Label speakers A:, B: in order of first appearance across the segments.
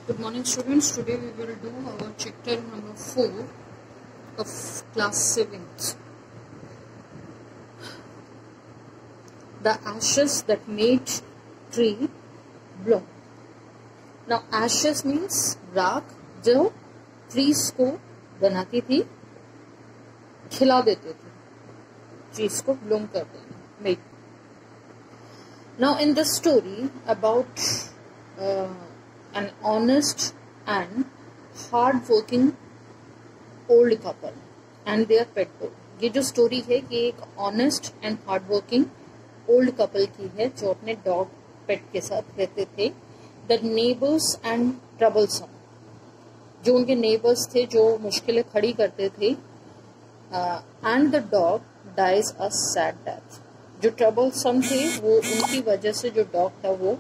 A: Good morning, students. Today we will do our chapter number 4 of class 7th. The ashes that made tree bloom. Now ashes means राख जो trees को बनाती थी, खिला देते थे, trees को bloom कर देना, make. Now in the story about an honest and hard-working old couple and their pet dog. ये जो स्टोरी है ये एक honest and hard-working old couple की है जो अपने डॉग पेट के साथ रहते थे. द नेबर्स एंड ट्रबलसम, जो उनके नेबर्स थे जो मुश्किलें खड़ी करते थे. And the dog dies a sad death. जो ट्रबलसम थे वो उनकी वजह से जो डॉग था वो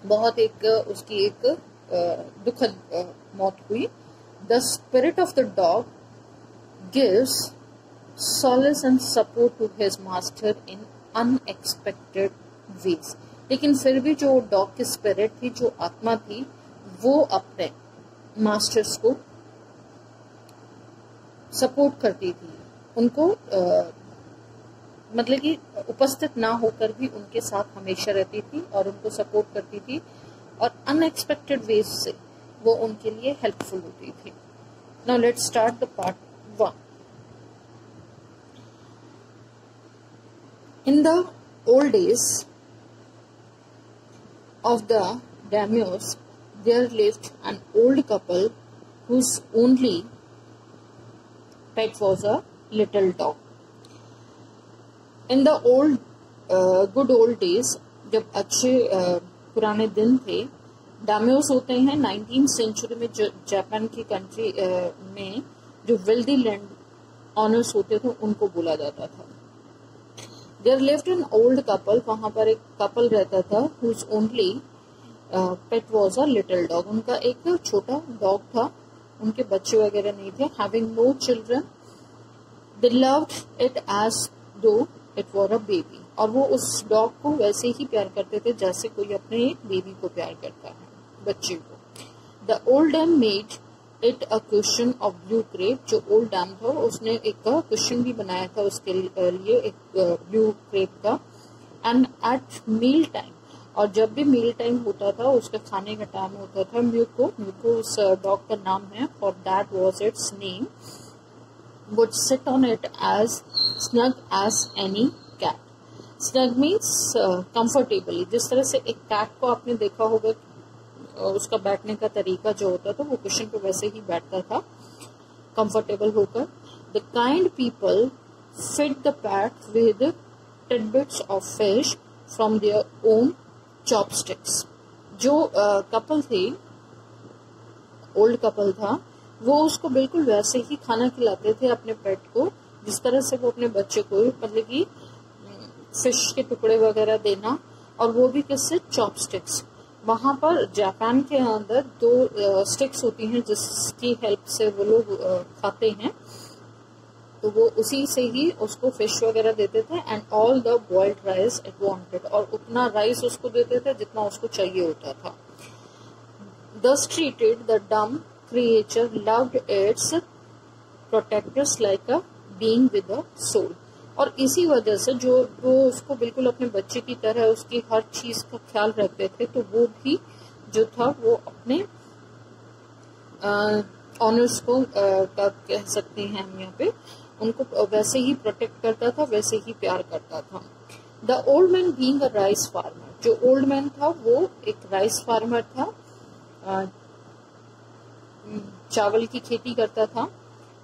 A: बहुत उसकी एक दुखद मौत हुई. The spirit of the dog gives solace and support to his master in unexpected ways. लेकिन फिर भी जो डॉग की स्पिरिट थी, जो आत्मा थी, वो अपने मास्टर्स को सपोर्ट करती थी. उनको मतलब कि उपस्थित ना होकर भी उनके साथ हमेशा रहती थी और उनको सपोर्ट करती थी और अनएक्सपेक्टेड वेज से वो उनके लिए हेल्पफुल होती थी. Now let's start the part 1. In the old days of the daimyos, there lived an old couple whose only pet was a little dog. In the good old days, जब अच्छे पुराने दिन थे, डाम्योस होते हैं 19th सेंचुरी में जो Japan की कंट्री में जो वेल्दी लैंड ऑनर्स होते थे उनको बोला जाता था. There lived an old couple, वहाँ पर एक कपल रहता था whose only pet was a little dog. उनका एक छोटा डॉग था, उनके बच्चे वगैरह नहीं थे. Having no children, they loved it as though it were a baby. और वो उस डॉग को वैसे ही प्यार करते थे जैसे कोई अपने एक बेबी को प्यार करता है, बच्चे को. The old dame made it a cushion of blue crepe. जो ओल्ड डैम था उसने एक क्वेश्चन भी बनाया था उसके लिए, एक ब्लू क्रेप का. एंड एट मील टाइम, और जब भी मील टाइम होता था, उसका खाने का टाइम होता था, म्यूको उस डॉग का नाम है, for that was it's name, would sit on it as snug as any cat. Snug means comfortably. जिस तरह से एक कैट को आपने देखा होगा उसका बैठने का तरीका जो होता था वो कुशन पे वैसे ही बैठता था, कंफर्टेबल होकर. The kind people fit the PAT with titbits of fish from their own chopsticks. जो कपल थे, ओल्ड कपल था, वो उसको बिल्कुल वैसे ही खाना खिलाते थे अपने पेट को जिस तरह से वो अपने बच्चे को, मतलब कि फिश के टुकड़े वगैरह देना, और वो भी किससे, चॉपस्टिक्स. वहां पर जापान के अंदर 2 स्टिक्स होती हैं जिसकी हेल्प से वो लोग खाते हैं, तो वो उसी से ही उसको फिश वगैरह देते थे. And all the boiled rice it wanted, और उतना राइस उसको देते थे जितना उसको चाहिए होता था. Thus treated, the dumb creature loved its protectors like a being with a soul. और इसी वजह से जो वो उसको बिल्कुल अपने बच्चे की तरह उसकी हर चीज का ख्याल रखते थे, तो वो भी जो था वो अपने ऑनर्स को कह सकते हैं हम यहाँ पे, उनको वैसे ही प्रोटेक्ट करता था, वैसे ही प्यार करता था. The old man being a rice farmer, जो ओल्ड मैन था वो एक राइस फार्मर था, चावल की खेती करता था.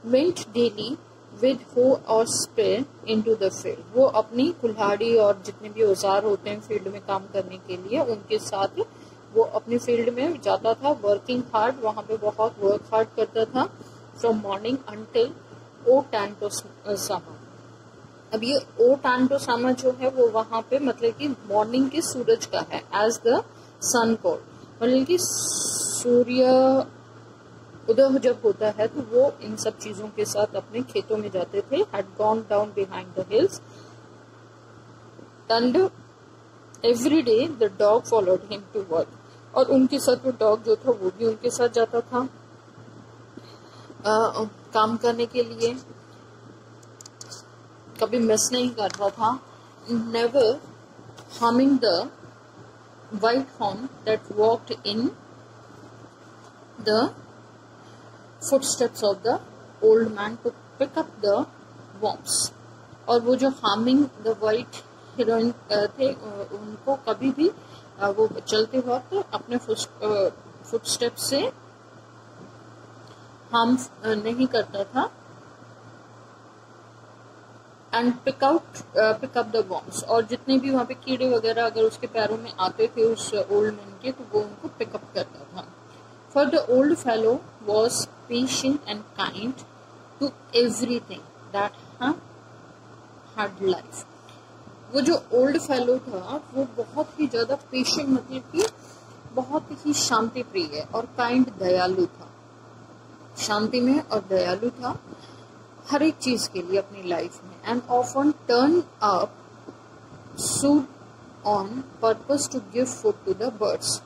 A: went daily with hoe और spear into the field. वो अपनी कुल्हाड़ी और जितने भी औजार होते हैं फील्ड में काम करने के लिए, उनके साथ वो अपने फील्ड में जाता था. वर्किंग हार्ड, वहां पे बहुत वर्क हार्ड करता था. फ्रॉम मॉर्निंग अंटिल ओ टैंटो समर. अब ये ओ टैंटो समर जो है वो वहां पे मतलब कि मॉर्निंग के सूरज का है, एज द सन कोड, मतलब कि सूर्य उदय जब होता है तो वो इन सब चीजों के साथ अपने खेतों में जाते थे. Had gone down behind the hills and every day the dog followed him to work. और उनके साथ वो डॉग जो था वो भी उनके साथ जाता था काम करने के लिए, कभी मिस नहीं करता था. Never harming the white horn that walked in the footsteps of the old man to pick up the worms. और वो जो हार्मिंग द वाइट हीरोइन थे उनको कभी भी वो चलते वक्त अपने फुटस्टेप से हार्म नहीं करता था. And pick up the worms, और जितने भी वहाँ पे कीड़े वगैरह अगर उसके पैरों में आते थे उस ओल्ड मैन के, तो वो उनको पिकअप करता था. For the old fellow was patient and kind to everything that had life. वो जो ओल्ड फेलो था वो बहुत ही ज्यादा पेशेंट, मतलब कि बहुत ही शांति प्रिय और काइंड, दयालु था, शांति में और दयालु था हर एक चीज के लिए अपनी लाइफ में. And often turn up suit on purpose to give food to the birds.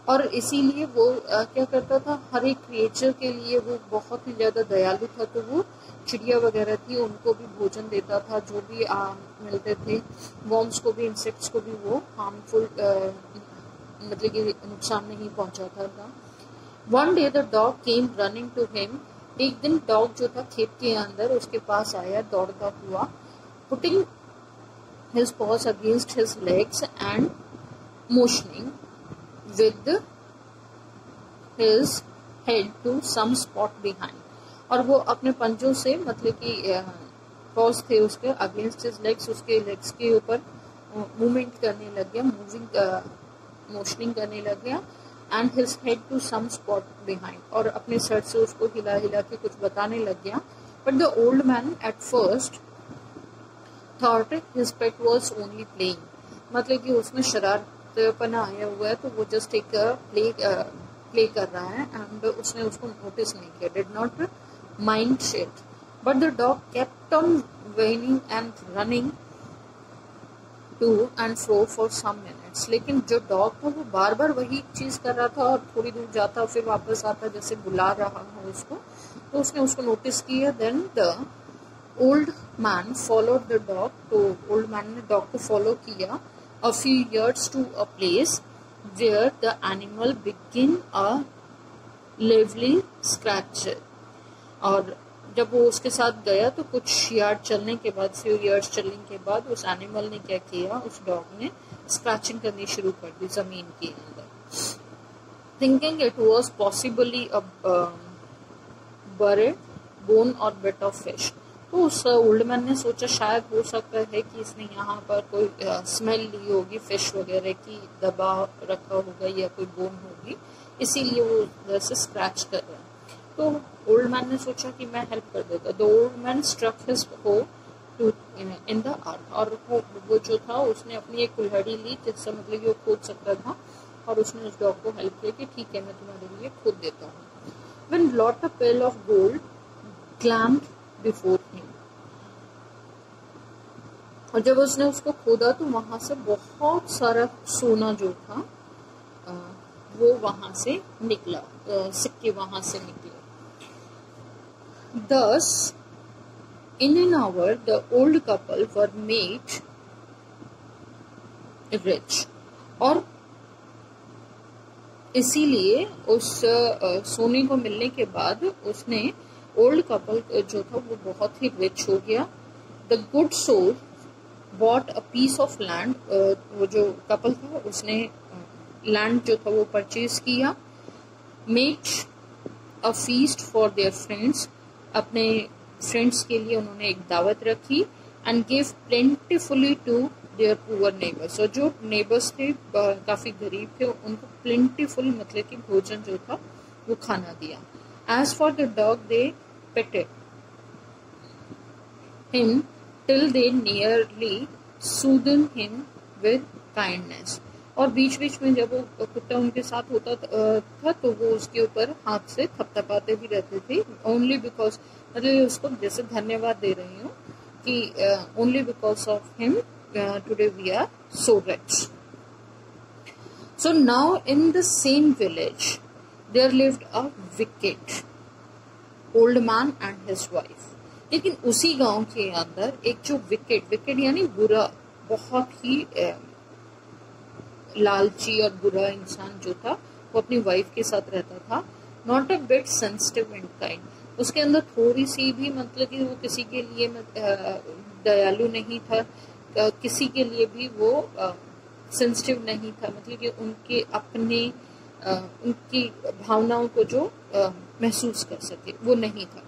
A: और इसीलिए वो क्या करता था, हर एक क्रिएचर के लिए वो बहुत ही ज्यादा दयालु था. तो वो चिड़िया वगैरह थी उनको भी भोजन देता था, जो भी मिलते थे. वॉर्म्स को भी, इंसेक्ट्स को भी वो हार्मफुल मतलब कि नुकसान नहीं पहुंचाता था. One day the dog came running to him. एक दिन डॉग जो था खेत के अंदर उसके पास आया दौड़ता हुआ. Putting his paws against his legs and motioning with his head to some spot behind. और वो अपने पंजों से, मतलब कि पॉज थे उसके अगेंस्ट हिज लेग्स, उसके लेग्स के ऊपर मूवमेंट करने लग गया, मोशनिंग करने लग गया. And his head to some spot behind, और अपने सर से उसको हिला हिला के कुछ बताने लग गया. But the old man at first thought his pet was only playing. मतलब कि उसमें शरारतपना आया हुआ है, तो वो जस्ट एक प्ले कर रहा है, एंड उसने उसको नोटिस नहीं किया. डिड नॉट माइंड शिट. But the dog kept on whining and running to and fro for some minutes. लेकिन जो डॉग था वो बार बार वही चीज कर रहा था, और थोड़ी दूर जाता फिर वापस आता, जैसे बुला रहा हो उसको. तो उसने उसको नोटिस किया. Then the old man followed the dog. तो ओल्ड मैन ने डॉग को फॉलो किया a few yards to a place where the animal begin a lively scratch. और जब वो उसके साथ गया तो कुछ यार्ड चलने के बाद, फ्यू यार्ड्स चलने के बाद, उस एनिमल ने क्या किया, उस डॉग ने स्क्रैचिंग करनी शुरू कर दी जमीन के अंदर. Thinking it was possibly a bird bone और बिट ऑफ फिश. तो उस ओल्ड मैन ने सोचा शायद हो सकता है कि इसने यहाँ पर कोई स्मेल ली होगी फिश वगैरह की, दबा रखा होगा या कोई बोन होगी, इसीलिए वो वैसे स्क्रैच कर रहा है. तो ओल्ड मैन ने सोचा कि मैं हेल्प कर देता. The old man struck his hoe to in the earth. और वो जो था उसने अपनी एक कुल्हाड़ी ली जिससे मतलब वो खोद सकता था, और उसने उस डॉग को हेल्प किया कि ठीक है मैं तुम्हारे लिए खोद देता हूँ. When lo a pile of gold gleamed before him. और जब उसने उसको खोदा तो वहां से बहुत सारा सोना जो था वो वहां से निकला, सिक्के वहां से निकले. Thus, in an hour, the old couple were made rich. और इसीलिए उस सोने को मिलने के बाद उसने ओल्ड कपल जो था वो बहुत ही रिच हो गया. The good soul bought a piece of land. वो जो कपल था उसने लैंड जो था वो परचेज किया. Made a feast for their friends. अपने फ्रेंड्स के लिए उन्होंने एक दावत रखी. And give plentifully to their poor neighbours. और जो नेबर्स थे काफी गरीब थे उनको प्लेंटिफुल मतलब कि भोजन जो था वो खाना दिया. As for the dog they petted him till they nearly soothen him with kindness. और बीच बीच में जब वो कुत्ता उनके साथ होता था तो वो उसके ऊपर हाथ से थपथपाते भी रहते थे. ओनली बिकॉज मतलब उसको जैसे धन्यवाद दे रही हूँ कि only because of him today we are so rich. So now in the same village there lived a wicked old man and his wife. लेकिन उसी गांव के अंदर एक जो विकेड यानी बुरा, बहुत ही लालची और बुरा इंसान जो था, वो अपनी वाइफ के साथ रहता था. Not a bit sensitive and kind. उसके अंदर थोड़ी सी भी मतलब कि वो किसी के लिए दयालु नहीं था, किसी के लिए भी वो सेंसिटिव नहीं था, मतलब कि उनके अपने उनकी भावनाओं को जो महसूस कर सके वो नहीं था.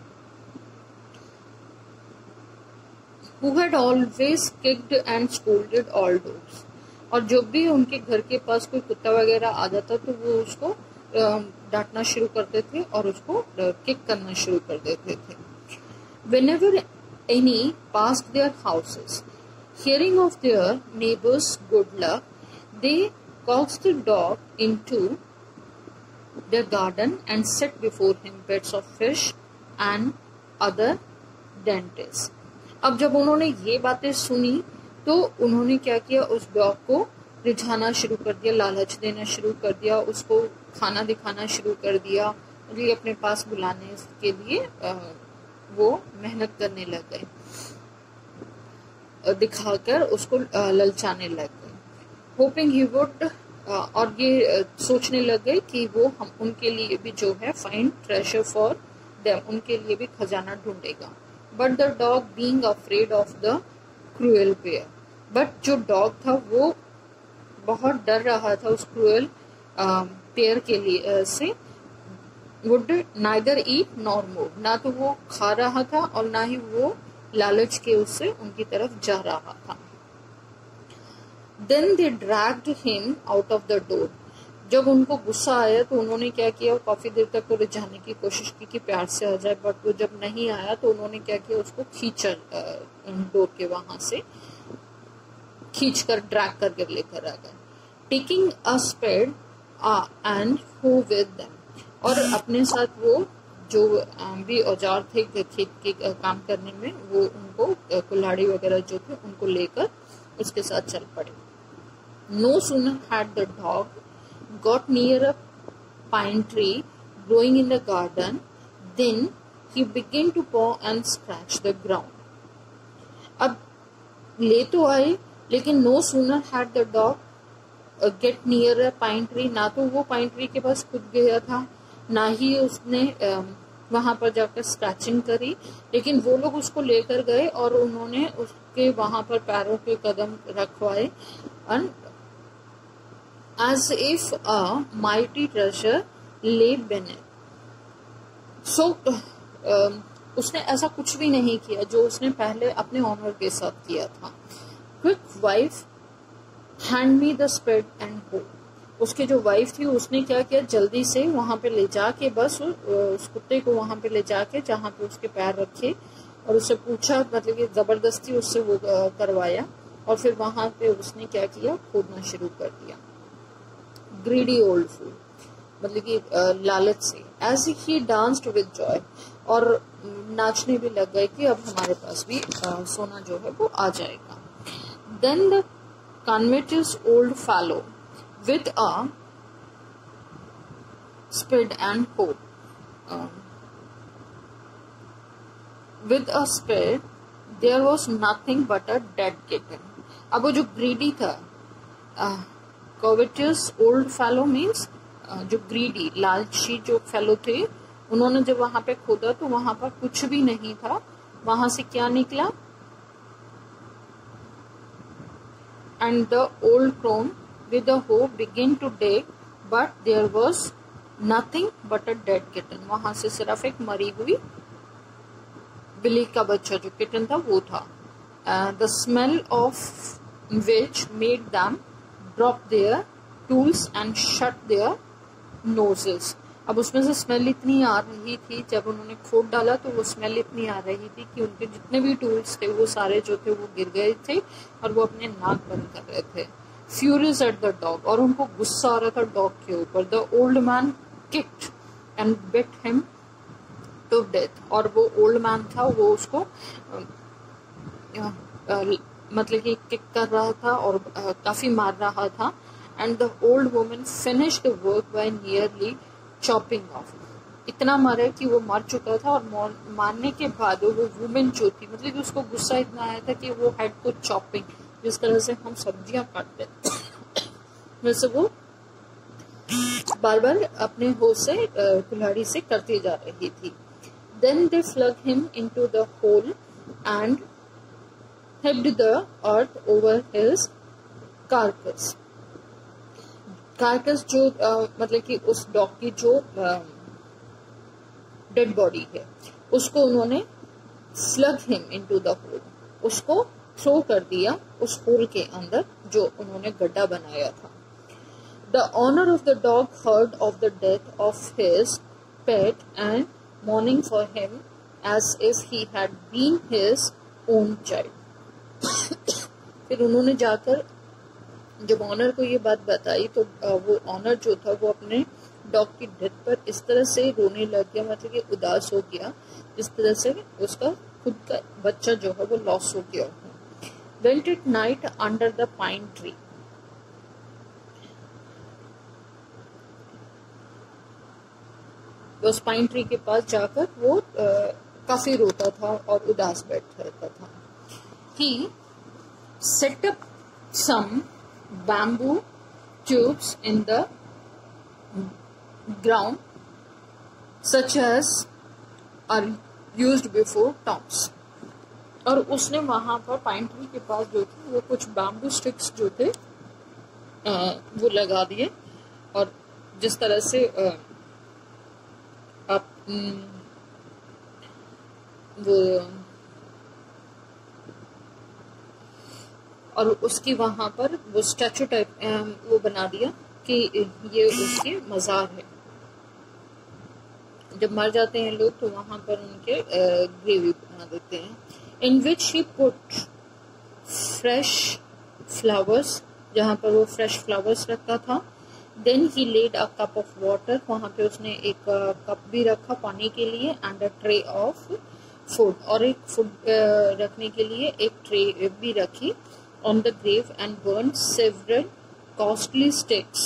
A: Who had always kicked and scolded all dogs. और जब भी उनके घर के पास कोई कुत्ता वगैरह आ जाता तो वो उसको डांटना शुरू करते थे और उसको किक करना शुरू कर देते थे. Whenever any passed their houses, hearing of their neighbors' good luck, they coaxed the dog into their garden and set before him beds of fish and other dainties. अब जब उन्होंने ये बातें सुनी तो उन्होंने क्या किया, उस डॉग को रिझाना शुरू कर दिया, लालच देना शुरू कर दिया, उसको खाना दिखाना शुरू कर दिया, मतलब अपने पास बुलाने के लिए वो मेहनत करने लग गए, दिखाकर उसको ललचाने लग गए. होपिंग ही वुड, और ये सोचने लग गए कि वो हम उनके लिए भी जो है फाइंड ट्रेजर फॉर देम, उनके लिए भी खजाना ढूंढेगा. But the dog being afraid of the cruel pair, but जो डॉग था वो बहुत डर रहा था उस क्रूएल पेयर के लिए से. Would neither eat nor move, ना तो वो खा रहा था और ना ही वो लालच के उससे उनकी तरफ जा रहा था. Then they dragged him out of the door. जब उनको गुस्सा आया तो उन्होंने क्या किया, काफी देर तक तो रिझाने की कोशिश की कि प्यार से आ जाए, बट वो जब नहीं आया तो उन्होंने क्या किया, उसको खींचा डोर के वहां से खींच कर ड्रैग करके लेकर आ गए. टेकिंग अ स्पेड एंड हो विद देम, और अपने साथ वो जो भी औजार थे खेत के काम करने में, वो उनको कुल्हाड़ी वगैरह जो थे उनको लेकर उसके साथ चल पड़े. No sooner had the dog got near a pine tree growing in the garden than he began to paw and scratch the ground. अब ले तो आए, लेकिन no sooner had the dog get near a pine tree, ना तो वो pine tree के पास कूद गया था, ना ही उसने वहां पर जाकर स्क्रैचिंग करी, लेकिन वो लोग उसको लेकर गए और उन्होंने उसके वहां पर पैरों के कदम रखवाए. And as if a mighty treasure lay beneath. So उसने ऐसा कुछ भी नहीं किया जो उसने पहले अपने ऑनर के साथ किया था. Quick wife, hand me the spade and hoe. उसके जो वाइफ थी उसने क्या किया, जल्दी से वहां पे ले जाके बस उस कुत्ते को वहां पे ले जाके जहां पे उसके पैर रखे और उससे पूछा, मतलब कि जबरदस्ती उससे वो करवाया, और फिर वहां पे उसने क्या किया, खोदना शुरू कर दिया. ग्रीडी ओल्ड फूल, मतलब कि लालच से. As he danced with joy, और नाचने भी लग गए कि अब हमारे पास भी सोना जो है वो आ जाएगा. Then the covetous old fellow with a spade and hoe. With a spade there was nothing but a dead kitten. अब वो जो greedy था, covetous old fellow means जो greedy लालची जो fellow थे, उन्होंने जब वहां पे खोदा तो वहां पर कुछ भी नहीं था. वहां से क्या निकला, and the old crone with the hoe began to dig, but there was nothing but a dead kitten. वहां से सिर्फ एक मरी हुई बिल्ली का बच्चा जो किटन था वो था. The smell of which made them drop their tools and shut their noses. अब उसमें से स्मेल इतनी आ रही थी, जब उन्होंने खोद डाला तो वो स्मेल इतनी आ रही थी कि उनके जितने भी टूल्स थे वो सारे जो थे वो गिर गए थे और वो अपने नाक बंद कर रहे थे. Furious at the dog, और उनको गुस्सा आ रहा था डॉग के ऊपर. The old man kicked and bit him to death, और वो ओल्ड मैन था वो उसको मतलब कि किक कर रहा था और काफी मार रहा था. and the old woman finished the work by nearly chopping off. इतना मारा कि वो मर चुका था, और मारने के बाद वो वुमेन जो थी, मतलब कि उसको गुस्सा इतना आया था कि वो हेड को चॉपिंग, जिस तरह से हम सब्जियां काटते हैं वैसे वो बार बार अपने हो से कुल्हाड़ी से करती जा रही थी. Then they flung him into the hole and heaped the earth over his carcass. Carcass जो मतलब कि उस डॉग की जो डेड बॉडी है उसको उन्होंने slug him into the hole, उसको थ्रो कर दिया उस होल के अंदर जो उन्होंने गड्ढा बनाया था. The owner of the dog heard of the death of his pet and mourning for him as if he had been his own child. फिर उन्होंने जाकर जब ऑनर को ये बात बताई तो वो ऑनर जो था वो अपने डॉग की डेथ पर इस तरह से रोने लग गया, मतलब कि उदास हो गया, इस तरह से उसका खुद का बच्चा जो है वो लॉस हो गया. Went at night under the pine tree. उस पाइन ट्री के पास जाकर वो काफी रोता था और उदास बैठ रहता था. He set up some bamboo tubes in the ground such as are used before tombs. और उसने वहां पर पाइन ट्री के पास जो थे वो कुछ बैम्बू स्टिक्स जो थे वो लगा दिए, और जिस तरह से आप वो और उसकी वहां पर वो स्टैचू टाइप वो बना दिया कि ये उसके मजार है. जब मर जाते हैं लोग तो वहां पर उनके ग्रेवी बना देते हैं. In which he put fresh flowers, जहाँ पर वो fresh flowers रखा था. Then he laid a cup of water, वहाँ पे उसने एक कप भी रखा पानी के लिए, and a tray of food, और एक फूड रखने के लिए एक ट्रे भी रखी on the grave, and burned several costly sticks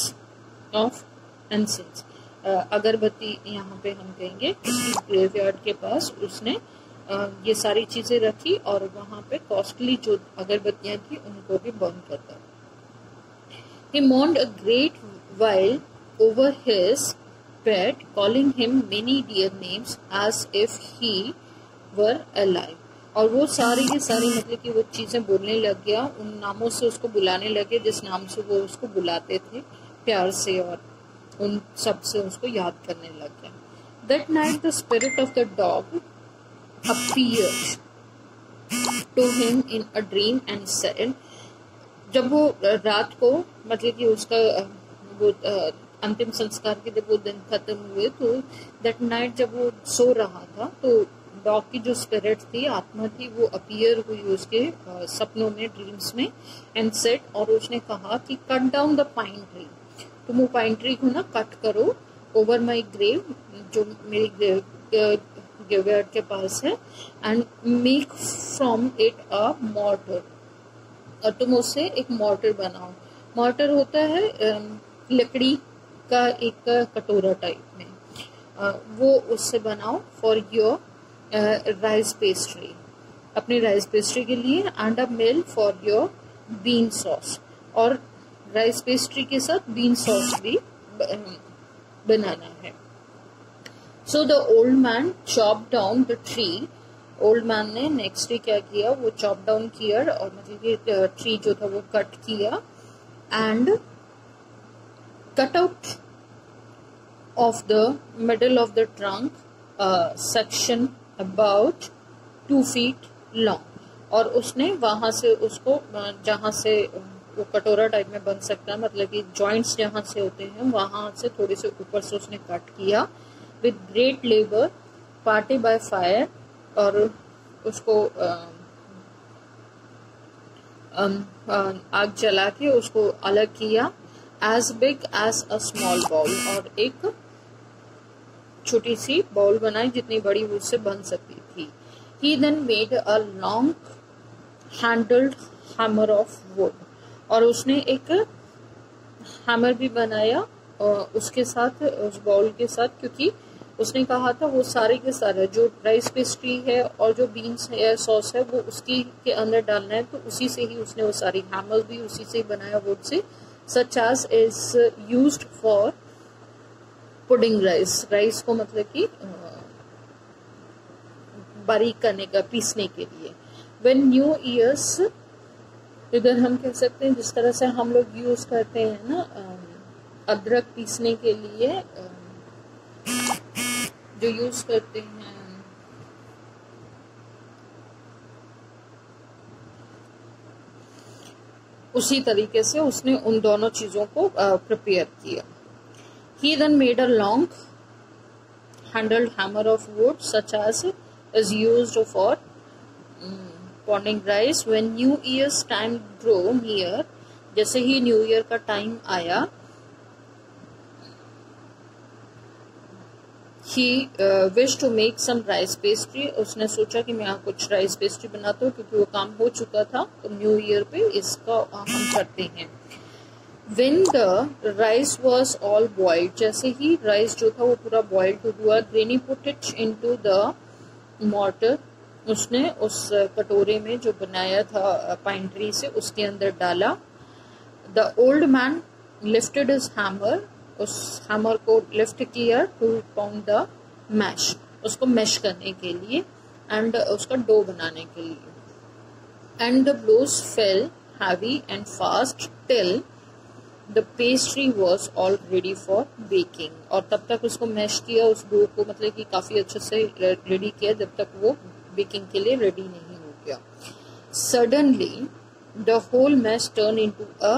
A: of incense. अगरबत्ती यहाँ पे हम कहेंगे ग्रेवयार्ड के पास उसने ये सारी चीजें रखी और वहां पे कॉस्टली जो अगरबत्तियां थी उनको भी बर्न करता. He mourned a great while over his pet, calling him many dear names as if he were alive. और वो सारी की सारी मतलब कि वो चीजें बोलने लग गया, उन नामों से उसको बुलाने लगे जिस नाम से वो उसको बुलाते थे प्यार से, और उन सब से उसको याद करने लग गया. That night the spirit of the dog appeared to him in a dream and said, जब वो रात को मतलब कि उसका वो अंतिम संस्कार के जब वो दिन खत्म हुए तो दैट नाइट जब वो सो रहा था तो डॉग की जो स्पिरिट थी, आत्मा थी, वो अपीयर हुई उसके सपनों में, ड्रीम्स में, एंड सेड, और उसने कहा कि cut down the pine tree, तुम वो पाइन ट्री को ना कट करो, ओवर माई ग्रेव, जो मेरी ग्रेवयार्ड के पास है, and make from it a mortar, और तुम उससे एक मॉर्टर बनाओ. मॉर्टर होता है लकड़ी का एक कटोरा टाइप में, वो उससे बनाओ फॉर योर राइस पेस्ट्री, अपनी राइस पेस्ट्री के लिए, and a mill for your bean sauce, और राइस पेस्ट्री के साथ बीन सॉस भी बनाना है. So the old man chop down the tree, old man ने नेक्स्ट डे क्या किया, वो चॉप डाउन किया और मतलब ये ट्री जो था वो कट किया, and cut out of the middle of the trunk section about 2 feet long, और उसने वहां से उसको जहां से वो कटोरा टाइप में बन सकता है, मतलब कि जॉइंट्स जहां से होते हैं वहां से थोड़े से ऊपर से उसने कट किया with great labour, party by fire, और उसको आग जला के उसको अलग किया, as big as a small bowl, और एक छोटी सी बाउल बनाई जितनी बड़ी उससे बन सकती थी. He then made a long handled hammer of wood, और उसने एक हैमर भी बनाया उसके साथ, उस बाउल के साथ, क्योंकि उसने कहा था वो सारे के सारे जो राइस पेस्ट्री है और जो बीन्स है सॉस है वो उसकी के अंदर डालना है, तो उसी से ही उसने वो सारी हैमर भी उसी से बनाया वुड से, such as is used for pudding rice. Rice को मतलब कि बारीक करने का, पीसने के लिए। व्हेन न्यू ईयर्स, इधर हम कह सकते हैं जिस तरह से हम लोग यूज करते हैं ना अदरक पीसने के लिए जो यूज करते हैं, उसी तरीके से उसने उन दोनों चीजों को प्रिपेयर किया। He then made a long handled hammer of wood such as is used for pounding rice. When New Year's time drew near, जैसे ही न्यू ईयर का टाइम आया, he wished to make some rice pastry. उसने सोचा कि मैं कुछ rice pastry बनाता हूँ, क्योंकि वो काम हो चुका था, तो न्यू ईयर पे इसका हम करते हैं। When the rice was all boiled, जैसे ही राइस जो था वो पूरा बॉइल्ड हुआ, Granny put it into the mortar. उसने उस कटोरे में जो बनाया था पाइन ट्री से उसके अंदर डाला। The old man lifted his hammer. उस हैमर को लिफ्ट किया टू पाउंड द मैश, उसको मैश करने के लिए एंड उसका डो बनाने के लिए। And the blows fell heavy and fast till the pastry was all ready for baking. और तब तक उसको मैश किया, उस डो को मतलब कि काफी अच्छे से रेडी किया जब तक वो बेकिंग के लिए रेडी नहीं हो गया। Suddenly the whole mash turn into a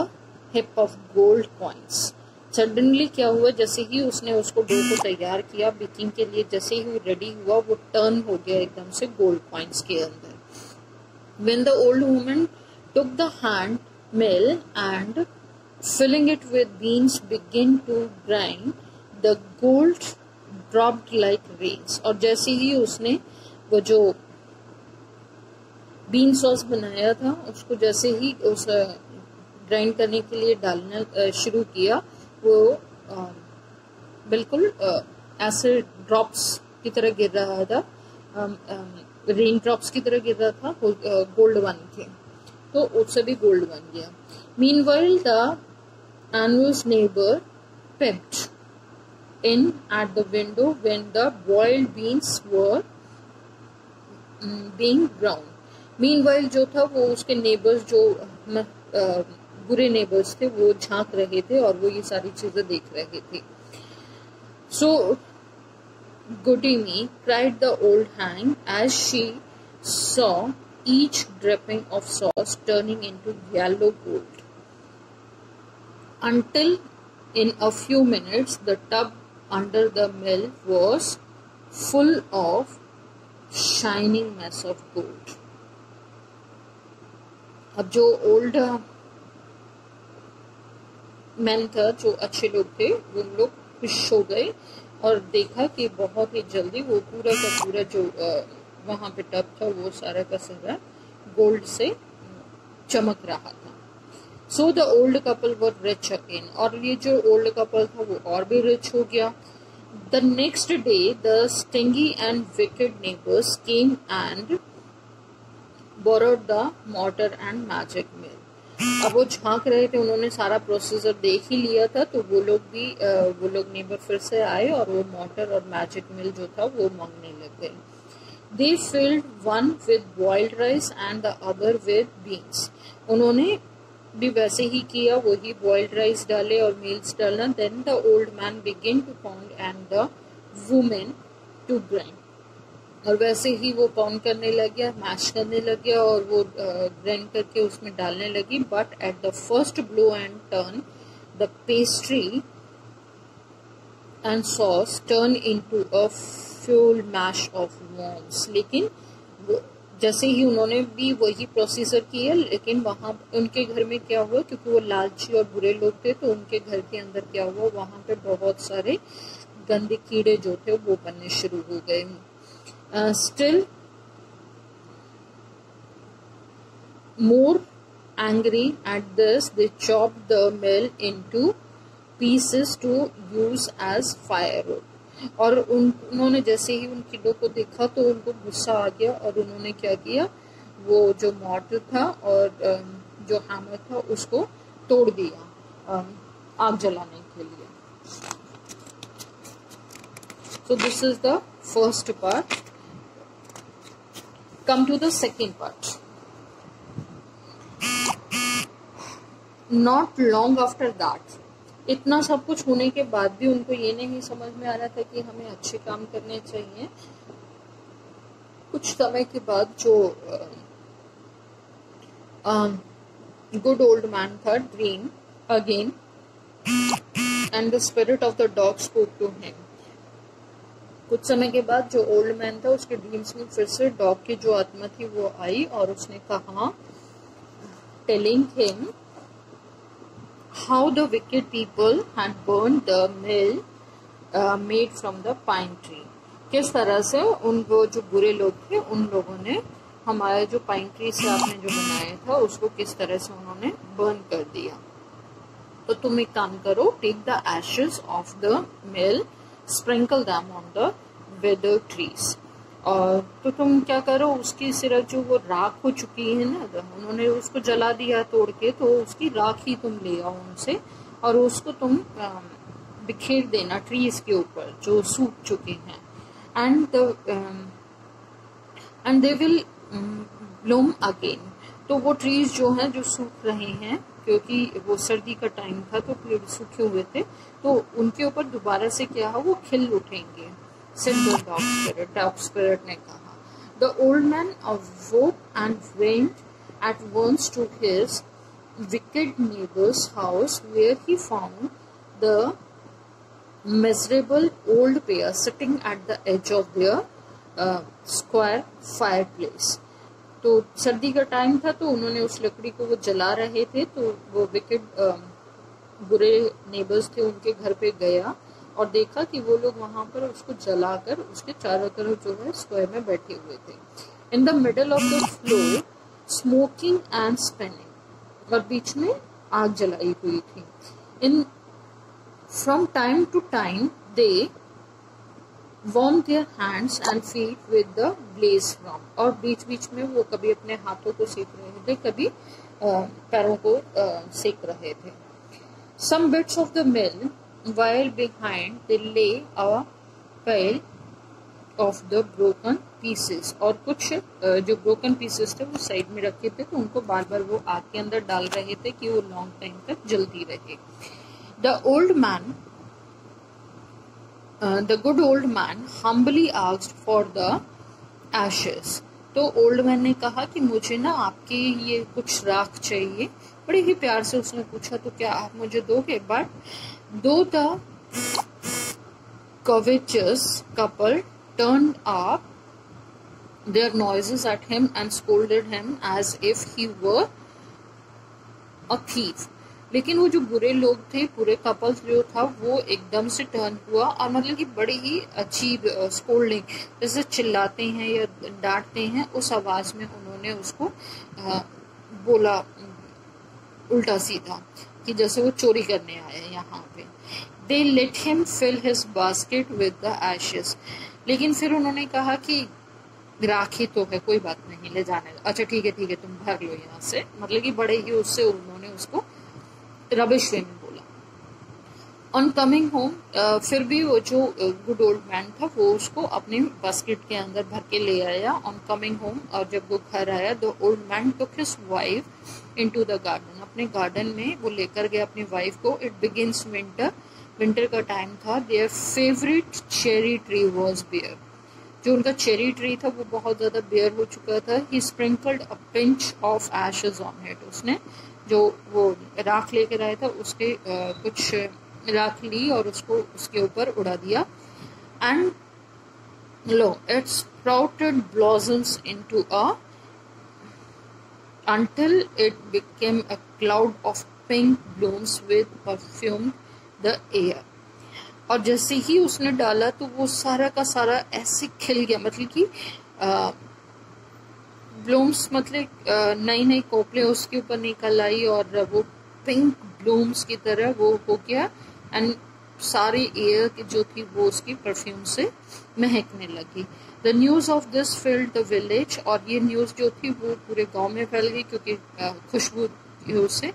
A: heap of gold coins. Suddenly क्या हुआ, जैसे ही उसने उसको डो को तैयार किया बेकिंग के लिए, जैसे ही वो रेडी हुआ वो टर्न हो गया एकदम से गोल्ड कॉइन्स के अंदर। When the old woman took the hand mill and filling it with beans began to grind, the gold dropped like rains. और जैसे ही उसने वो जो बीन सॉस बनाया था उसको जैसे ही उस ग्राइंड करने के लिए डालना शुरू किया, वो बिल्कुल ऐसे ड्रॉप्स की तरह गिर रहा था, रेन ड्रॉप्स की तरह गिर रहा था, गोल्ड बन के, तो उससे भी गोल्ड बन गया। Meanwhile the envious neighbour peeped in at the window when the boiled beans were being browned. Meanwhile जो था वो उसके नेबर्स जो बुरे नेबर्स थे वो झांक रहे थे और वो ये सारी चीजें देख रहे थे। सो goody me, cried the old hag as she saw each dripping of sauce turning into yellow gold, until in a few minutes the tub under the mill was full of shining mass of gold. अब जो old man था, जो अच्छे लोग थे, वो लोग खुश हो गए और देखा कि बहुत ही जल्दी वो पूरा का पूरा जो वहां पे टब था वो सारा का सारा गोल्ड से चमक रहा था। So the old couple were rich again, और ये जो ओल्ड कपल था वो और भी रिच हो गया। The next day the stingy and wicked neighbours came and borrowed the mortar and magic mill. अब वो झांक रहे थे, उन्होंने सारा प्रोसीजर देख ही लिया था, तो वो लोग नेबर फिर से आए और वो मॉर्टर और मैजिक मिल जो था वो मांगने लग गए। They filled one with boiled rice and the other with beans. उन्होंने भी वैसे ही किया, वही बॉइल्ड राइस डाले और मील्स डालना। Then the old man begin to pound and the women to grind, और वैसे ही वो पाउंड करने लग गया, मैश करने लग गया और वो ग्राइंड करके उसमें डालने लगी। But at the first blow and turn the pastry and sauce turn into a foul mash of worms. लेकिन जैसे ही उन्होंने भी वही प्रोसीजर किया, लेकिन वहां उनके घर में क्या हुआ, क्योंकि वो लालची और बुरे लोग थे, तो उनके घर के अंदर क्या हुआ, वहां पे बहुत सारे गंदे कीड़े जो थे वो बनने शुरू हो गए। Still more Angry at this, they chopped the mill into pieces to use as firewood. और उन्होंने जैसे ही उन किडों को देखा तो उनको गुस्सा आ गया और उन्होंने क्या किया, वो जो मॉर्टर था और जो हैमर था उसको तोड़ दिया आग जलाने के लिए. So this is the first part. Come to the second part. Not long after that, इतना सब कुछ होने के बाद भी उनको ये नहीं समझ में आ रहा था कि हमें अच्छे काम करने चाहिए. कुछ समय के बाद जो गुड ओल्ड मैन था dream again and the spirit of the dog spoke to him. कुछ समय के बाद जो ओल्ड मैन था उसके ड्रीम्स में फिर से डॉग की जो आत्मा थी वो आई और उसने कहा, telling him how the wicked people had burned the mill made from the pine tree. किस तरह से उन वो जो बुरे लोग थे उन लोगों ने हमारे जो पाइन ट्री से आपने जो बनाया था उसको किस तरह से उन्होंने बर्न कर दिया. तो तुम एक काम करो, take the ashes of the mill, sprinkle them on the withered trees. और तो तुम क्या करो, उसकी सिर्फ जो वो राख हो चुकी है ना, उन्होंने उसको जला दिया तोड़ के, तो उसकी राख ही तुम ले आओ उनसे और उसको तुम बिखेर देना ट्रीज के ऊपर जो सूख चुके हैं. And they will Bloom again. तो वो ट्रीज जो हैं जो सूख रहे हैं क्योंकि वो सर्दी का टाइम था तो पेड़ सूखे हुए थे, तो उनके ऊपर दोबारा से क्या है वो खिल उठेंगे. Said the dog spirit. Dog spirit ने कहा. The old man awoke and went at once to his wicked neighbor's house, where he found the miserable old pair sitting at the edge of their square fireplace. तो सर्दी का time था तो उन्होंने उस लकड़ी को वो जला रहे थे, तो वो विकेड बुरे नेबर्स थे उनके घर पे गया और देखा कि वो लोग वहां पर उसको जलाकर उसके चारों तरफ जो है स्क्वायर में बैठे हुए थे. In the middle of the floor smoking and spinning, और बीच में आग जलाई हुई थी. In from time to time they warm their hands and feet with the blaze from, और बीच बीच में वो कभी अपने हाथों को सेक रहे थे, कभी पैरों को सेक रहे थे. Some bits of the mill while behind they lay a pile of the broken pieces, और कुछ जो broken pieces थे वो साइड में रखे थे, तो उनको बार बार वो आग के अंदर डाल रहे थे कि वो लॉन्ग टाइम तक जलती रहे. The good old man humbly asked for the ashes. तो ओल्ड मैन ने कहा कि मुझे ना आपके ये कुछ राख चाहिए. बड़े ही प्यार से उसने पूछा, तो क्या आप मुझे दोगे? But though the covetous couple turned up their noises at him and scolded him as if he were a thief. लेकिन वो जो बुरे लोग थे, बुरे कपल्स जो था, वो एकदम से टर्न हुआ और मतलब कि बड़ी ही अजीब स्कोल्डिंग, जैसे चिल्लाते हैं या डांटते हैं उस आवाज में उन्होंने उसको बोला उल्टा सीधा, कि जैसे वो चोरी करने आए यहाँ पे. They let him fill his basket with the ashes. लेकिन फिर उन्होंने कहा कि राखी तो है, कोई बात नहीं, ले जाने दो. अच्छा ठीक है तुम भर लो यहाँ से, मतलब कि बड़े ही उससे उन्होंने उसको रबिश वे में बोला. ऑन कमिंग होम, फिर भी वो जो गुड ओल्ड मैन था वो उसको अपने बास्केट के अंदर भर के ले आया. ऑन कमिंग होम, और जब वो घर आया, the old man took his wife into the garden. अपने गार्डन में वो लेकर गया अपनी वाइफ को. इट बिगिंस विंटर का टाइम था. Their favourite cherry tree was bare. जो उनका चेरी ट्री था वो बहुत ज्यादा बेयर हो चुका था. He sprinkled a pinch of ashes on it. उसने जो वो राख लेकर आया था उसके कुछ राख ली और उसको उसके ऊपर उड़ा दिया. And low, it sprouted blossoms into a until it became a cloud of pink blooms with perfumed the air. और जैसे ही उसने डाला तो वो सारा का सारा ऐसे खिल गया, मतलब कि ब्लूम्स मतलब नई नई कोपले उसके ऊपर निकल आई और वो पिंक ब्लूम्स की तरह वो हो गया एंड सारी एयर जो थी वो उसकी परफ्यूम से महकने लगी। The news of this filled the village, और ये न्यूज जो थी वो पूरे गांव में फैल गई क्योंकि खुशबू थी उससे।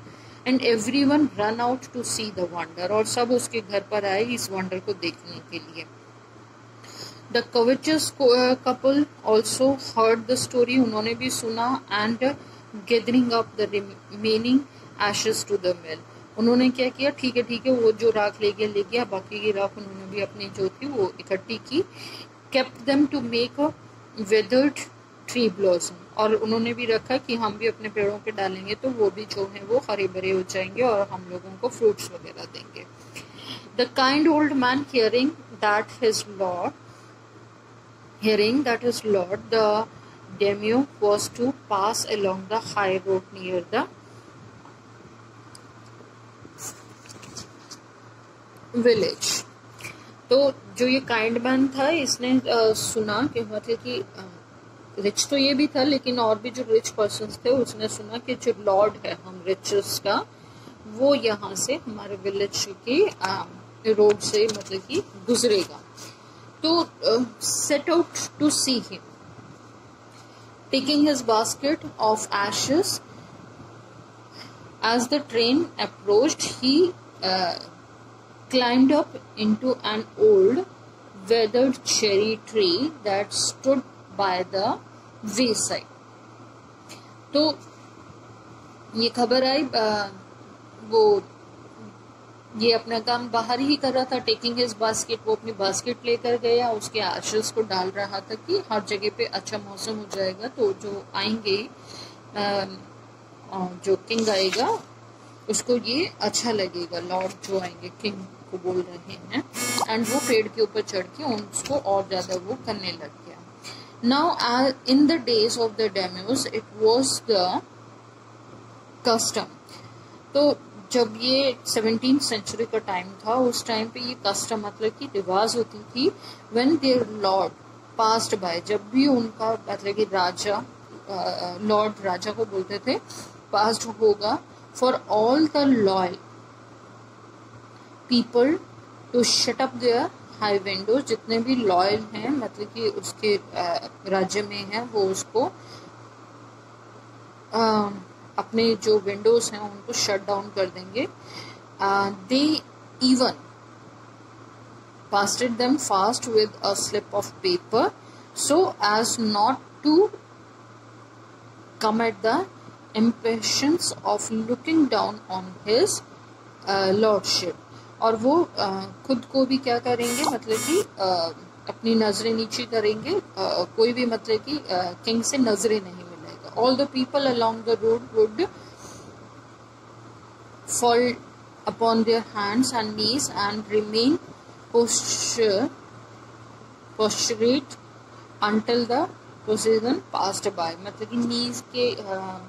A: And everyone run out to see the wonder, और सब उसके घर पर आए इस वंडर को देखने के लिए। The covetous couple also heard the story, उन्होंने भी सुना। And gathering up the remaining ashes to the mill, उन्होंने क्या किया, ठीक है वो जो राख ले गया, बाकी की राख उन्होंने भी अपनी जो थी वो इकट्ठी की। Kept them to make a withered tree blossom, और उन्होंने भी रखा कि हम भी अपने पेड़ों पे डालेंगे तो वो भी जो है वो हरे भरे हो जाएंगे और हम लोगों को फ्रूट्स वगैरह देंगे। The kind old man hearing that his Lord the daimyo was to pass along the high road near the village. तो जो ये काइंड मैन था इसने सुना कि मतलब कि रिच तो ये भी था लेकिन और भी जो रिच पर्सन्स थे उसने सुना कि जो लॉर्ड है हम रिचेस का वो यहाँ से हमारे विलेज की रोड से मतलब कि गुजरेगा। तो set out to see him, taking his basket of ashes. As the train approached he climbed up into an old weathered cherry tree that stood by the wayside। तो ये खबर आई वो ये अपना काम बाहर ही कर रहा था, टेकिंग हिज बास्केट, वो अपनी बास्केट लेकर गया, उसके एशेस को डाल रहा था कि हर जगह पे अच्छा मौसम हो जाएगा तो जो आएंगे जो किंग आएगा उसको ये अच्छा लगेगा, लॉर्ड जो आएंगे किंग को बोल रहे हैं। एंड वो पेड़ के ऊपर चढ़ के उसको और ज्यादा वो करने लग गया। Now in the days of the daimyos it was the custom, तो जब ये 17th सेंचुरी का टाइम था उस टाइम पे ये कस्टम मतलब कि रिवाज होती थी, when their lord passed by, जब भी उनका मतलब कि राजा लॉर्ड राजा को बोलते थे पास्ड होगा, for all the loyal people to shut up their high windows, जितने भी लॉयल हैं मतलब कि उसके राज्य में हैं वो उसको अपने जो विंडोज हैं उनको शट डाउन कर देंगे। They even pasted them fast with a slip of paper so as not to come at the impatience of looking down on his lordship। और वो खुद को भी क्या करेंगे मतलब कि अपनी नजरें नीचे करेंगे, कोई भी मतलब कि किंग से नजरें नहीं मिलेगा। All the people along the road would fall upon their hands and knees and remain prostrate until the procession passed by। मतलब कि नीज के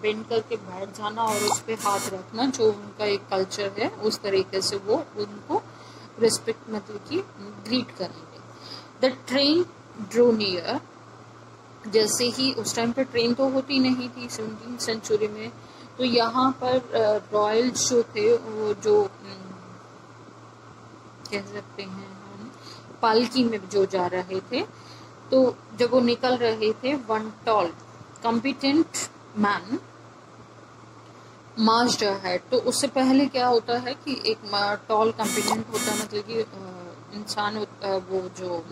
A: बेंड करके बैठ जाना और उस पे हाथ रखना, जो उनका एक कल्चर है उस तरीके से वो उनको रिस्पेक्ट मतलब कि ग्रीट करेंगे। द ट्रेन ड्रो नियर, जैसे ही उस टाइम पे ट्रेन तो होती नहीं थी 17th सेंचुरी में, तो यहाँ पर रॉयल जो थे वो जो कह सकते हैं पालकी में जो जा रहे थे, तो जब वो निकल रहे थे one tall competent man marched ahead. तो उससे पहले क्या होता है कि एक टॉल कॉम्पिटेंट होता है मतलब कि इंसान वो जो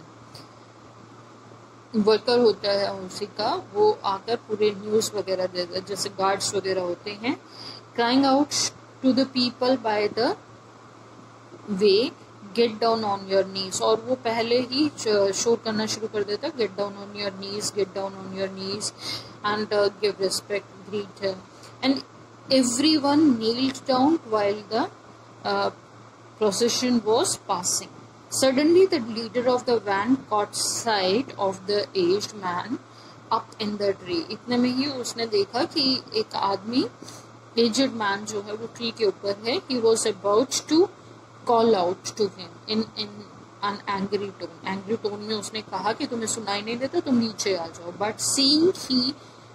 A: वर्कर होता है उसी का, वो आकर पूरे न्यूज वगैरह देता है, जैसे गार्ड्स वगैरह होते हैं। Crying out to the people by the way get down on your knees, और वो पहले ही शोर करना शुरू कर देता है gate down on your knees, gate down on your knees and give respect, greet, and everyone nailed down while the procession was passing। Suddenly the leader of the van caught sight of the aged man up in the tree। इतने में ही उसने देखा कि एक आदमी aged man जो है वो ट्री के ऊपर है। He was about to call out to him in an angry tone। angry tone में उसने कहा कि तुम्हें सुनाई नहीं देता, तुम नीचे आ जाओ। But seeing he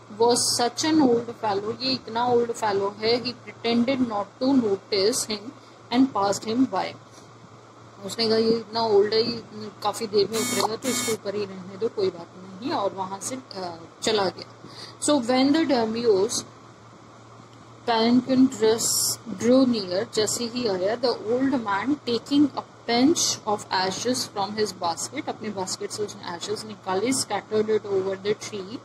A: was such an old fellow, ये इतना old fellow है, he pretended not to notice him and passed him by. उसने कहा ये इतना ओल्ड है, ये काफ़ी देर में उतरेगा तो इसको ऊपर ही रहने दो, कोई बात नहीं, और वहाँ से चला गया. So when the daimyo's palanquin drew near, जैसे ही आया, the old man taking a pinch of ashes from his basket, अपने बास्केट से उसने ashes निकाले, scattered it over the tree.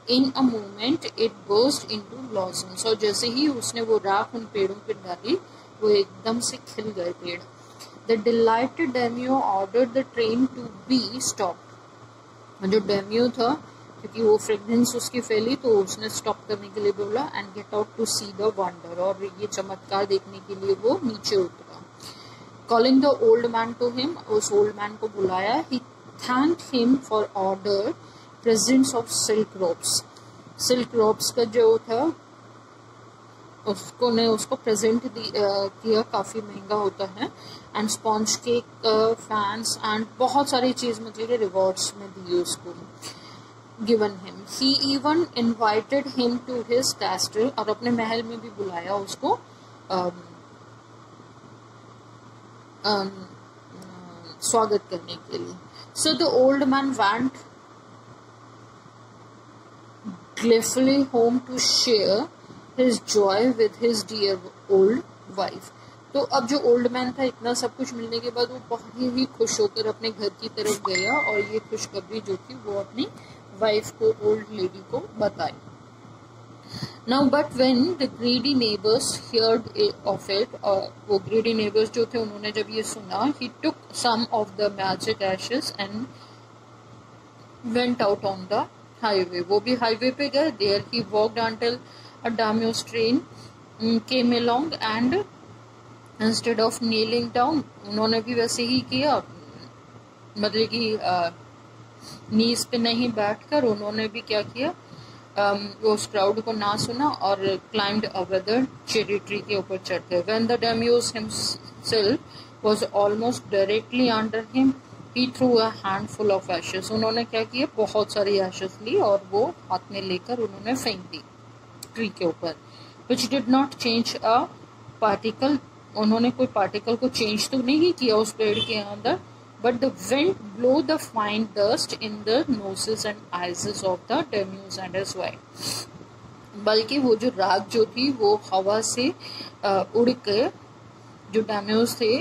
A: In a moment it burst into blossoms. और जैसे ही उसने वो राख उन पेड़ों पर डाली, वो एकदम से खिल गए पेड़. The delighted daimyo ordered the train to be stopped. जो daimyo था, क्योंकि वो फ्रेगनेंस उसकी फैली, तो उसने स्टॉप करने के लिए बोला, and get out to see the wonder, और ये चमत्कार देखने के लिए वो नीचे उतरा. Calling the old man to him, उस ओल्ड मैन को बुलाया. He thanked him for order presents of silk robes. Silk robes का जो था उसको प्रेजेंट किया, काफ़ी महंगा होता है, and sponge cake, fans and बहुत सारी चीज़ मतलब रिवॉर्ड्स में दी उसको. Given him. He even invited him to his castle, और अपने महल में भी बुलाया उसको स्वागत करने के लिए. So the old man went gleefully home to share his joy with his dear old wife. तो अब जो ओल्ड मैन था, इतना सब कुछ मिलने के बाद वो बहुत ही खुश होकर अपने घर की तरफ गया, और ये खुशखबरी जो थी वो अपनी वाइफ को, ओल्ड लेडी को बताई. Now but when the greedy neighbours heard of it, वो ग्रीडी नेबर्स जो थे उन्होंने जब ये सुना, he took some of the magic ashes and went out on the highway. वो भी हाईवे पे गए. There he walked until a daimyo's train came along, and instead of kneeling down, उन्होंने भी वैसे ही किया, मतलब कि नीज पे नहीं बैठकर उन्होंने भी क्या किया, उस क्राउड को ना सुना, और climbed a withered cherry tree के ऊपर चढ़ते. When the daimyo himself was almost directly under him, he threw a handful of ashes. उन्होंने क्या किया, बहुत सारी ashes ली और वो हाथ में लेकर उन्होंने फेंक दी ट्री के ऊपर. which did not change a particle, उन्होंने कोई पार्टिकल को चेंज तो नहीं किया उस पेड़ के अंदर, but the wind blew the fine dust in the noses and eyes of the daimyo and his wife. बल्कि वो जो राख जो थी वो हवा से उड़ के जो daimyos थे,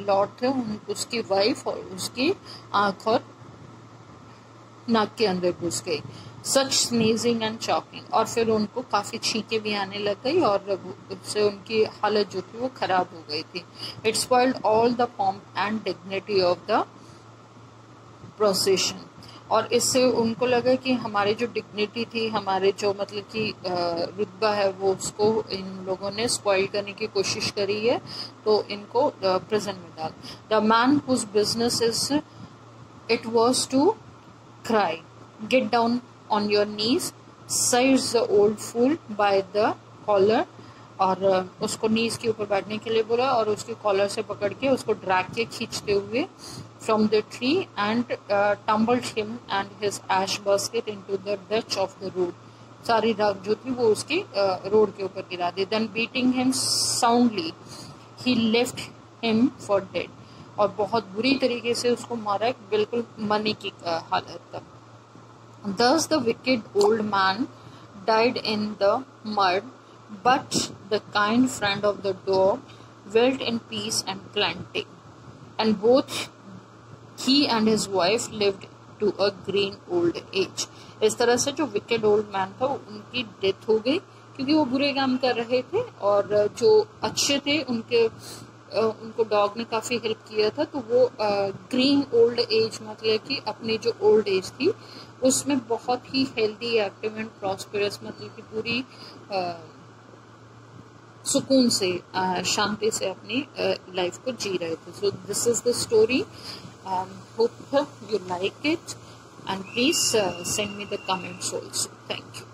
A: लॉर्ड थे, उसकी वाइफ और उसकी आंख और नाक के अंदर घुस गई. सच स्नीजिंग एंड चॉकिंग, और फिर उनको काफ़ी छींकें भी आने लग गई, और उससे उनकी हालत जो थी वो खराब हो गई थी. It spoiled all the pomp and dignity of the procession, और इससे उनको लगा कि हमारी जो डिग्निटी थी, हमारे जो मतलब कि रुतबा है, वो उसको इन लोगों ने स्पॉइल करने की कोशिश करी है, तो इनको प्रिजन में डाल. The man whose business is it was to cry, get down on your knees, seized the old fool by the collar, और उसको नीज के ऊपर बैठने के लिए बोला, और उसके कॉलर से पकड़ के उसको ड्रैग के खींचते हुए from the tree and tumbled him and his ash basket into the ditch of the road. सारी राख जो थी वो उसकी रोड के ऊपर गिरा दी. Then beating him soundly, he left him for dead, और बहुत बुरी तरीके से उसको मारा, बिल्कुल मरने की हालत तक. Thus the wicked old man died in the mud, but the kind friend of the dog dwelt in peace and plenty, and both he and his wife lived to a green old age. इस तरह से जो wicked old man था उनकी death हो गई, क्योंकि वो बुरे काम कर रहे थे, और जो अच्छे थे उनको डॉग ने काफ़ी हेल्प किया था. तो वो ग्रीन ओल्ड एज मतलब कि अपनी जो ओल्ड एज थी उसमें बहुत ही हेल्दी, एक्टिव एंड प्रॉस्पेरस, मतलब कि पूरी सुकून से, शांति से अपनी लाइफ को जी रहे थे. So this is the story. Hope you like it, and please send me the comments also. Thank you.